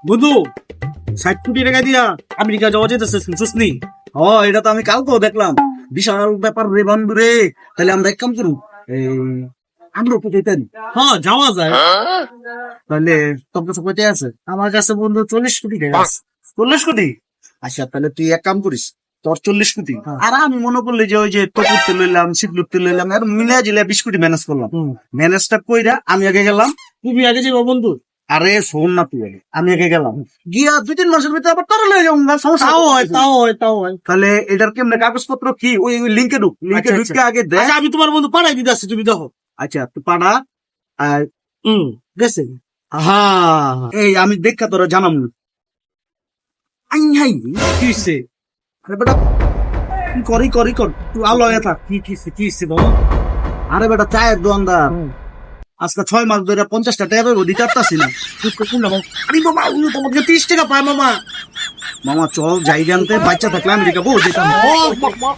বন্ধু 60 কোটি টাকা দিয়া আমেরিকা যাওয়া যেতেছে, শুনছিস নি? এটা তো আমি কালকেও দেখলাম, বিশাল ব্যাপার রে বন্ধু রে। তাহলে আমরা এক কাম করুন, আমরা তো যেতেন, হ্যাঁ যাওয়া যায়। তাহলে তোর কাছে কয়টা আছে? আমার কাছে বন্ধু 40 কোটি টাকা আছে। 40 কোটি? আচ্ছা, তাহলে তুই এক কাম করিস, তোর 40 কোটি, হ্যাঁ। আর আমি মনে করলি যে ওই যে তপুরতে লইলাম, শিবলুকতে লইলাম, আর মিলে জিলে 20 কোটি ম্যানেজ করলাম। ম্যানেজটা কইরা আমি আগে গেলাম। তুমি আগে যাবো বন্ধু। আরে শোন না তুই আগে, আমি আগে গেলাম, গিয়া 2-3 মাসের ভিতরে আবার তোরা লয়ে যাবো, সমস্যা তাও হয়, নেই। তাও হয়, তাও হয়। তাহলে এটার কেমনে কাগজপত্র কি? ওই লিঙ্কে ঢুক, লিঙ্কে আচ্ছা, ঢুকে আগে দেখ। আচ্ছা, আমি তোমার বন্ধু পাঠাই দিতে আসছি, তুমি দেখো। আচ্ছা তুই পাড়া, আর গেছে। হ্যাঁ এই আমি দেখা তোরা জানাম না। আই হাই, কি হইছে? আরে বেটা কি করি কর, তুই আলো হয়ে থাক। কি হইছে বাবা? আরে বেটা চায়ের দোকানদার, আজকে 6 মাস ধরে 50টা টাকা দিতে পারতাছি না। আরে বাবা, উনি তোমাকে 30 টাকা পায় মামা। মামা চল যাই জানতে, বাচ্চা থাকলে আমেরিকা বউ যেতাম। ও বাবা।